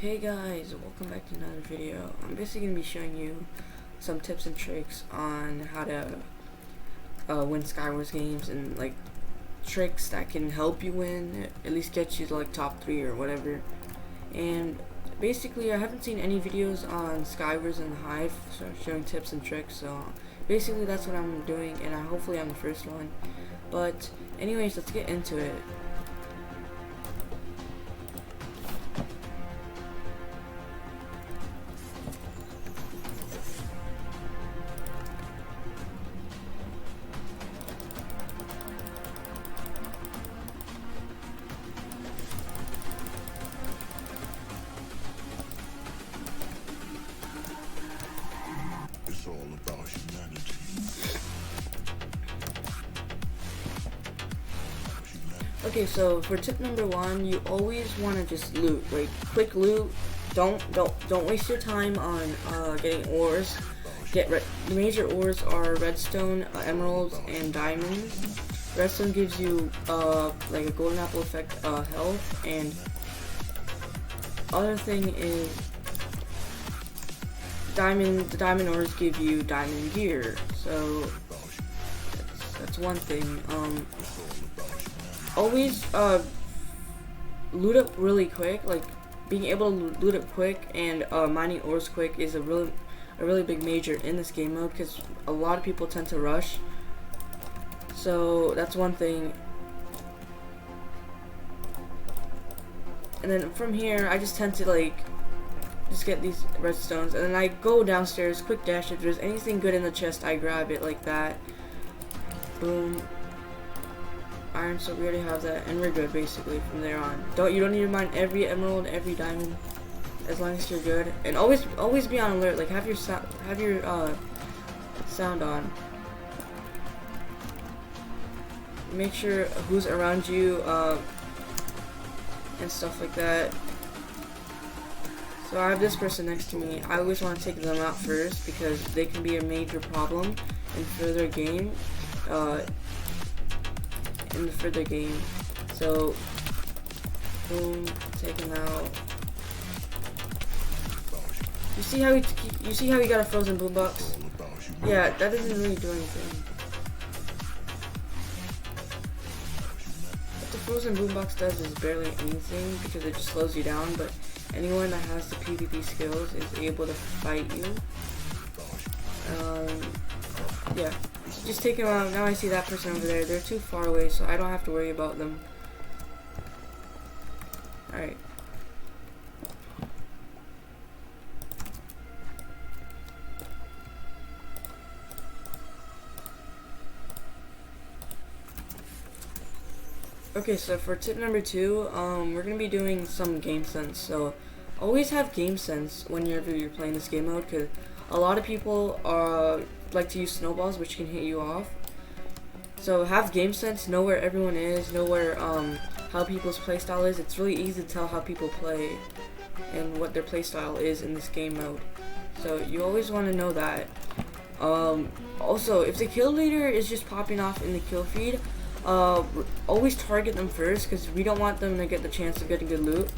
Hey guys, welcome back to another video. I'm basically going to be showing you some tips and tricks on how to win Skywars games, and like tricks that can help you win, at least get you to like top 3 or whatever. And basically I haven't seen any videos on Skywars and Hive showing tips and tricks, so basically that's what I'm doing, and hopefully I'm the first one. But anyways, let's get into it. It's all about humanity. Okay, so for tip number 1, you always want to just loot, like quick loot. Don't waste your time on getting ores. The major ores are redstone, emeralds, and diamonds. Redstone gives you like a golden apple effect health, and other thing is the diamond ores give you diamond gear. So that's one thing. Always loot up really quick. Like being able to loot up quick and mining ores quick is a really big major in this game mode, because a lot of people tend to rush. So that's one thing. And then from here, I just tend to like just get these redstones, and then I go downstairs, quick dash. If there's anything good in the chest, I grab it like that. Boom. Iron, so we already have that, and we're good basically from there on. You don't need to mine every emerald, every diamond, as long as you're good. And always be on alert. Like have your sound on. Make sure who's around you and stuff like that. So I have this person next to me. I always want to take them out first, because they can be a major problem in further game. So boom, take him out. You see how he got a frozen boombox? Yeah, that doesn't really do anything. What the frozen boombox does is barely anything, because it just slows you down. But anyone that has the PvP skills is able to fight you. Yeah. Just take him out. Now I see that person over there. They're too far away, so I don't have to worry about them. Alright. Okay, so for tip number 2, we're gonna be doing some game sense. So always have game sense whenever you're playing this game mode, because a lot of people like to use snowballs, which can hit you off. So have game sense, know where everyone is, know where how people's playstyle is. It's really easy to tell how people play and what their playstyle is in this game mode. So you always want to know that. Also, if the kill leader is just popping off in the kill feed, always target them first, because we don't want them to get the chance of getting good loot.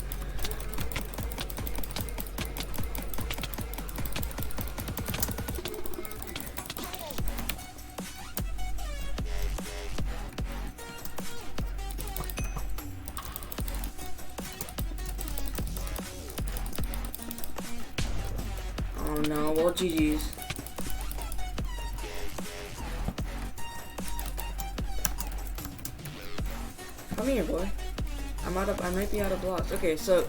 Oh no, well, GG's. Come here, boy. I might be out of blocks. Okay, so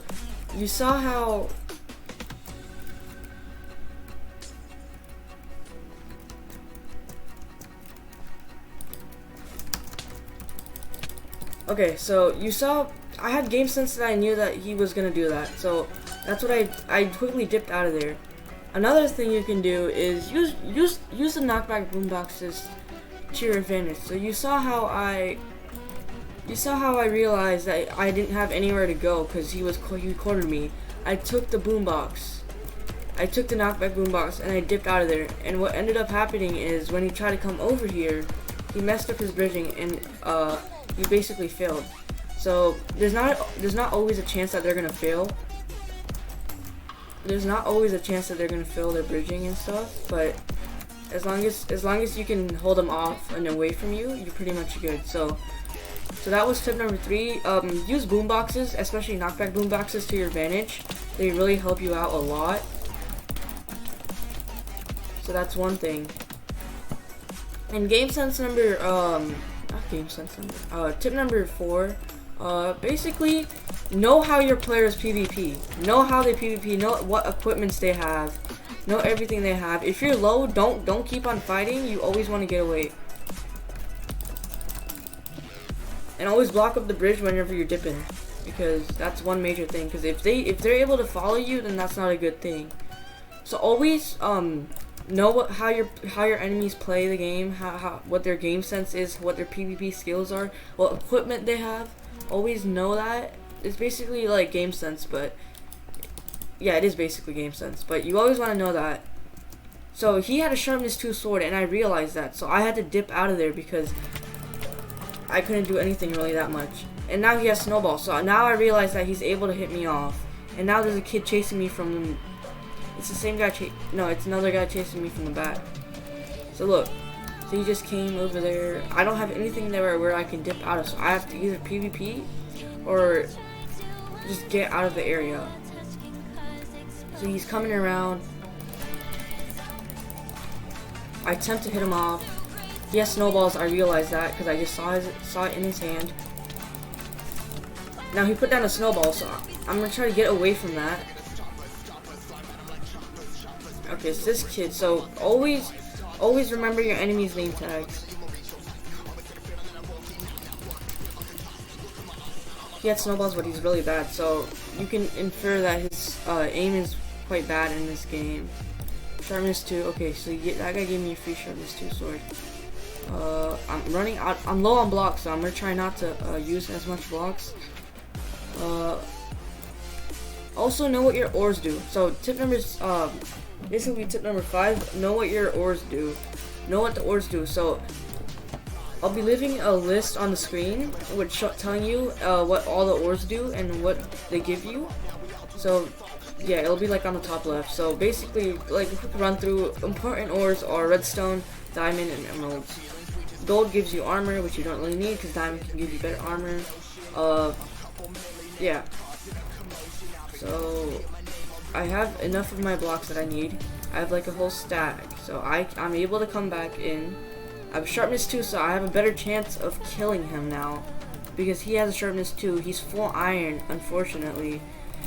you saw how I had game sense that I knew that he was gonna do that. So that's what I quickly dipped out of there. Another thing you can do is use the knockback boomboxes to your advantage. So you saw how I realized that I didn't have anywhere to go, because he cornered me. I took the boombox. I took the knockback boombox and I dipped out of there. And what ended up happening is, when he tried to come over here, he messed up his bridging, and he basically failed. So there's not always a chance that they're gonna fail. there's not always a chance that they're gonna fill their bridging and stuff, but as long as you can hold them off and away from you, you're pretty much good. So that was tip number 3. Use boomboxes, especially knockback boomboxes, to your advantage. They really help you out a lot. So that's one thing. And game sense number not game sense number. Tip number 4. Basically, know how your players PvP. Know how they PvP. Know what equipments they have. Know everything they have. If you're low, don't keep on fighting. You always want to get away. And always block up the bridge whenever you're dipping, because that's one major thing. Because if they're able to follow you, then that's not a good thing. So always know how your enemies play the game, what their game sense is, what their PvP skills are, what equipment they have. Always know that. It's basically like game sense, but yeah, it is basically game sense. But you always want to know that. So he had a sharpness 2 sword, and I realized that, so I had to dip out of there because I couldn't do anything really that much. And now he has snowball, so now I realize that he's able to hit me off. And now there's a kid chasing me from the... It's the same guy no, it's another guy chasing me from the back. So look. So he just came over there. I don't have anything there where I can dip out of, so I have to either PvP or just get out of the area. So he's coming around. I attempt to hit him off. He has snowballs, I realized that because I just saw it in his hand. Now he put down a snowball, so I'm gonna try to get away from that. Okay, it's this kid. So always remember your enemy's name tags. He had snowballs, but he's really bad, so you can infer that his aim is quite bad in this game. Sharpness 2. Okay, so that guy gave me a free Sharpness 2 sword. I'm running out. I'm low on blocks, so I'm gonna try not to use as much blocks. Also know what your ores do. So tip number basically tip number 5. Know what your ores do. Know what the ores do. So I'll be leaving a list on the screen which telling you what all the ores do and what they give you. So yeah, it'll be like on the top left. So basically, like a quick run through, important ores are redstone, diamond, and emeralds. Gold gives you armor, which you don't really need because diamond can give you better armor. Yeah. So I have enough of my blocks that I need. I have like a whole stack, so I'm able to come back in. I have sharpness 2, so I have a better chance of killing him now because he has a sharpness 2. He's full iron, unfortunately.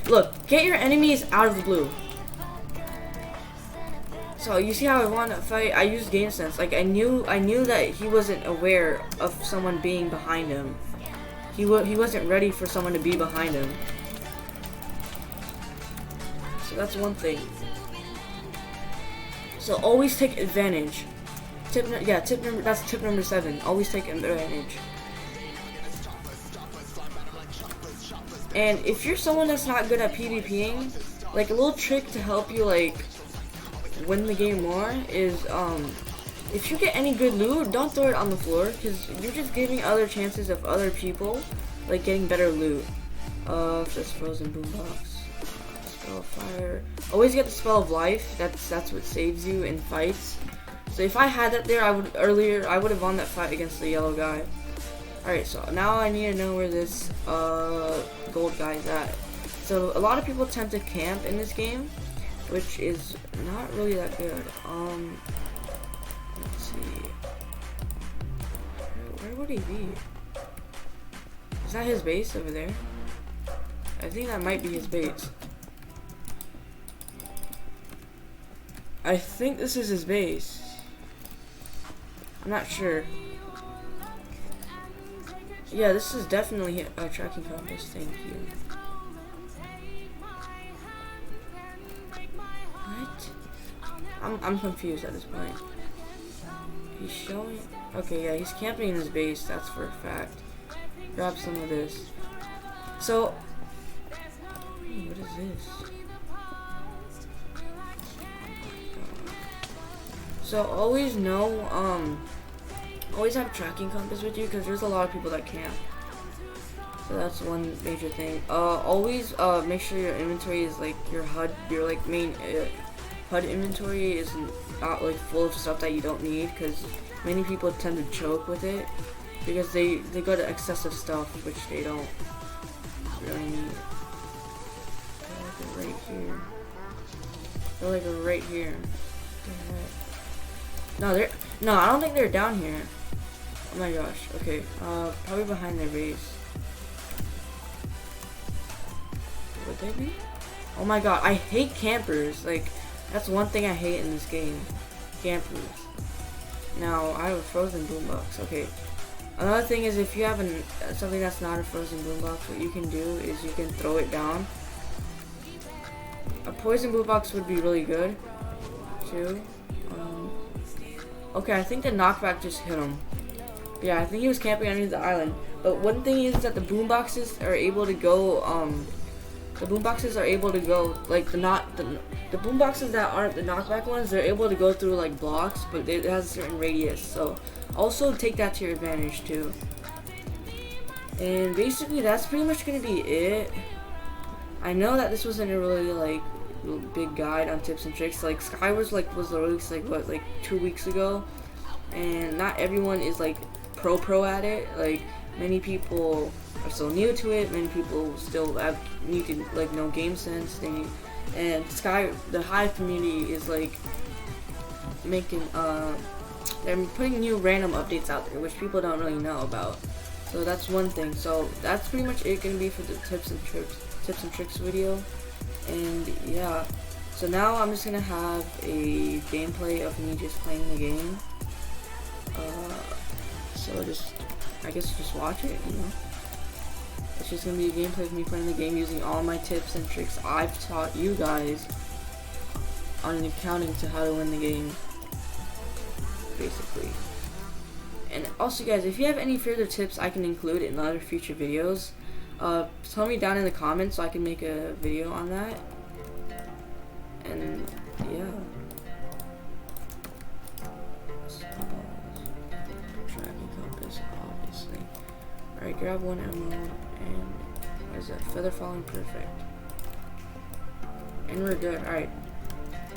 Look, get your enemies out of the blue. So you see how I won a fight? I used game sense. Like I knew that he wasn't aware of someone being behind him. He wasn't ready for someone to be behind him. So that's one thing. So always take advantage. That's tip number 7. Always take advantage. And if you're someone that's not good at PvPing, like a little trick to help you like win the game more is if you get any good loot, don't throw it on the floor because you're just giving other chances of other people like getting better loot. Just frozen boombox. Spell of fire. Always get the spell of life. That's what saves you in fights. So if I had that there, I would have won that fight against the yellow guy. Alright, so now I need to know where this gold guy is at. So a lot of people tend to camp in this game, which is not really that good. Let's see. Where would he be? Is that his base over there? I think that might be his base. I think this is his base. I'm not sure. Yeah, this is definitely a tracking compass. Thank you. What? I'm confused at this point. He's showing. Okay, yeah, he's camping in his base. That's for a fact. Grab some of this. So, what is this? So always know, always have a tracking compass with you because there's a lot of people that camp. So that's one major thing. Always make sure your inventory is like your HUD, your like main HUD inventory is not like full of stuff that you don't need, because many people tend to choke with it because they go to excessive stuff which they don't really need. They're like right here. They're like right here. No, I don't think they're down here. Oh my gosh. Okay. Probably behind their base. Would they be? Oh my god, I hate campers. Like, that's one thing I hate in this game. Campers. Now, I have a frozen boombox. Okay. Another thing is, if you have something that's not a frozen boombox, what you can do is you can throw it down. A poison boombox would be really good, too. Okay, I think the knockback just hit him. Yeah, I think he was camping underneath the island. But one thing is that the boomboxes are able to go, like the boomboxes that aren't the knockback ones, they're able to go through like blocks, but it has a certain radius. So also take that to your advantage too. And basically that's pretty much gonna be it. I know that this wasn't a really like big guide on tips and tricks. Like Skywars was released like 2 weeks ago, and not everyone is like pro at it. Like many people are still new to it. Many people still need to like know game sense. And the Hive community is like making they're putting new random updates out there which people don't really know about. So that's one thing. So that's pretty much it gonna be for the tips and tricks video. And yeah, so now I'm just gonna have a gameplay of me just playing the game. So I guess just watch it, you know. It's just gonna be a gameplay of me playing the game using all my tips and tricks I've taught you guys on accounting to how to win the game, basically. And also guys, if you have any further tips I can include in other future videos, tell me down in the comments so I can make a video on that. And yeah. Tracking compass, obviously. Alright, grab one ammo and what is that? Feather falling, perfect. And we're good. Alright.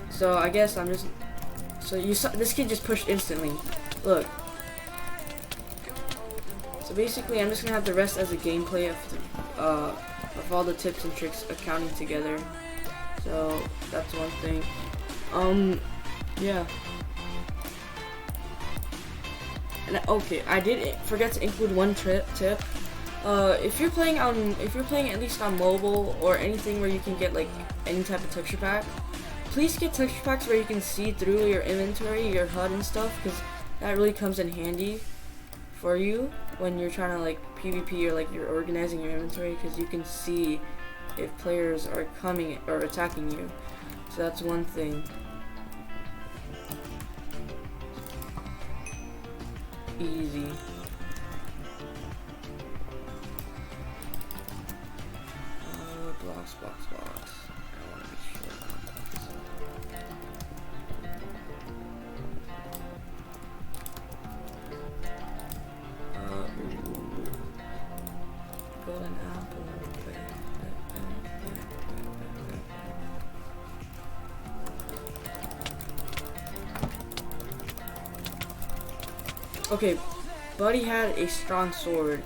So I guess I'm just you saw this kid just pushed instantly. Look. So basically, I'm just gonna have the rest as a gameplay of all the tips and tricks accounting together. So that's one thing. Yeah. And okay, I did forget to include one tip. If you're playing at least on mobile or anything where you can get like any type of texture pack, please get texture packs where you can see through your inventory, your HUD and stuff, because that really comes in handy for you when you're trying to like PvP or like you're organizing your inventory, because you can see if players are coming or attacking you. So that's one thing. Easy. Blocks. I want to be sure. Golden apple. Okay, Buddy had a strong sword,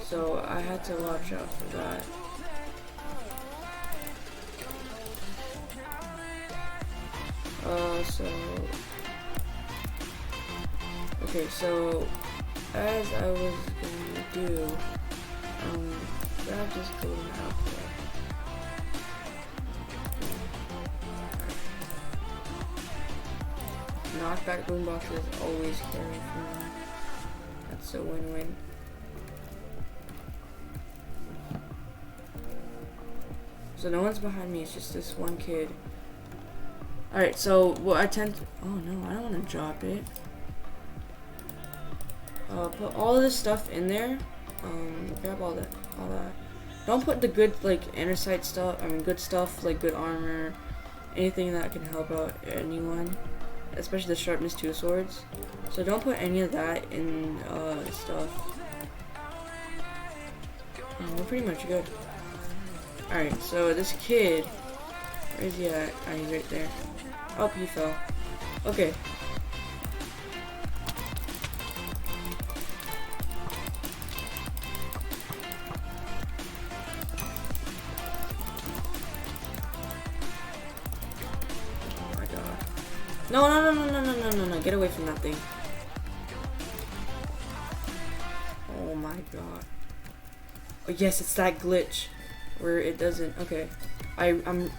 so I had to watch out for that. So as I was gonna do, grab this golden apple. Knockback boombox is always carry for me. That's a win-win. So no one's behind me, it's just this one kid. Alright, so what I tend to, oh no, I don't want to drop it. Put all of this stuff in there. Grab all that. Don't put the good like andesite stuff. Good stuff like good armor, anything that can help out anyone, especially the sharpness 2 swords. So don't put any of that in stuff. we're pretty much good. Alright, so this kid, where is he at? Ah, he's right there. Oh, he fell. Okay. Oh my god. No, no, no, no, no, no, no, no, no. Get away from that thing. Oh my god. Oh yes, it's that glitch where it doesn't. Okay. I'm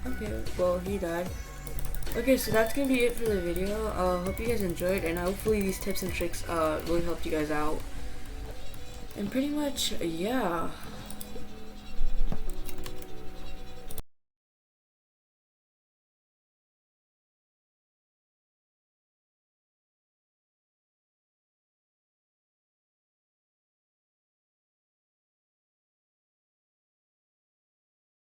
okay, well he died. Okay, so that's gonna be it for the video. Hope you guys enjoyed, and hopefully these tips and tricks really helped you guys out. And pretty much, yeah.